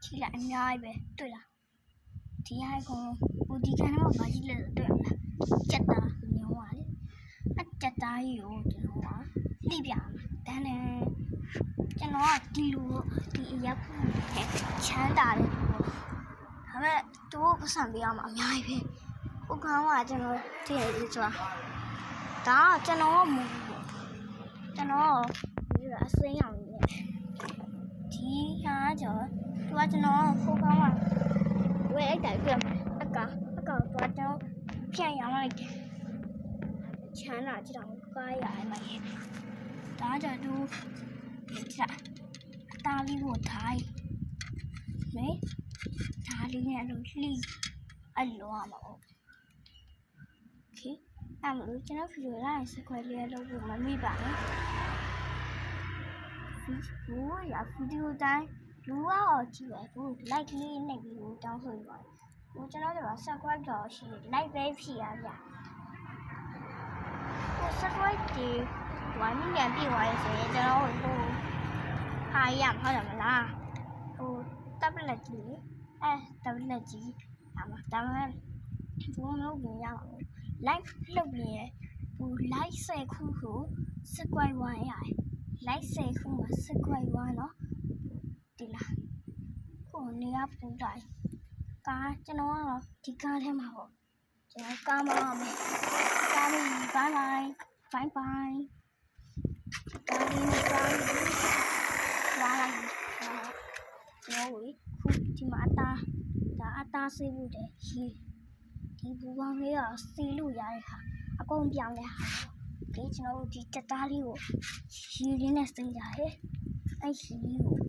起来瞄一呗。对了，ဒီဟာကောင်ကိုဒီကန်တော့ဘာကြီးလဲတွေ့ရမလားကြက်သားညောင်းပါလေအကြက်သားကြီးကိုကျွန်တော်ကလှိပြမှာတန်းနေကျွန်တော်ကဒီလိုဒီအရက်ဖို့ချမ်းသာတယ်ဒါပေမဲ့သူ့ပတ်စံပေးရမှာအများကြီးပဲဟိုကောင်ကကျွန်တော်တည့်ရည်ဆိုတာဒါကကျွန်တော်ကမဟုတ်ဘူးကျွန်တော်ဒီကအစိမ်းအောင်နေဒီဟာကျော်သူကကျွန်တော်ဟိုကောင်ကဝဲအဲ့တိုင်ပြအကောင်တော့ကျွန်တော်ဖြန့်ရလိုက်တယ်ချမ်းသာကြည့်တော့ကားရအဲ့မှာဒါကြတူဒီအသားလေးကိုထားမေးဒါလေးနဲ့လို့လှိအဲ့လိုရမှာဟုတ်โอเคအဲ့မလို့ကျွန်တော်ဗီဒီယိုလိုက်စခွဲလေးလုပ်ဖို့မမိပါဘူးဗီဒီယိုတိုင်းလူကတော့ကြည့်ပဲဘူး like လေးနဲ့ဗီဒီယိုတောင်းဆိုရပါတယ်ဟိုကျွန်တော်တို့က subscribe တော့ရှိတယ် like ပဲဖြည့်ရဗျဟို subscribe ဒီ1 million ပြည့်သွားရဆိုရင်ကျွန်တော်ဟိုဟာရမှာဟုတ်တယ်မလားဟို tablet ကြီးလေtablet ကြီးဒါမှဘုံလုံးပြင်ရမှာ like လုပ်ပြီးရဟို like 10ခုကို subscribe 1ရတယ် like 10ခုမှာ subscribe 1เนาะဒီလားကိုနေရပူတိုင်းကားကျွန်တော်ကတော့ဒီကားထဲမှာပေါ့ကျွန်တော်ကားမောင်းမယ်ကားလေးဘိုင်ကားလေးနဲ့ကားလေးလာလိုက်ကျွန်တော်ဝေးခုဒီမှာဒါအသားဆေးဖို့တယ်ရေဒီဘူပေါင်းလေးကစီလို့ရတဲ့ဟာအကုန်ပြောင်းတဲ့ဟာဒီကျွန်တော်တို့ဒီတက်သားလေးကိုရေလေးနဲ့စိမ့်ကြတယ်အဲ့ရေလေးကို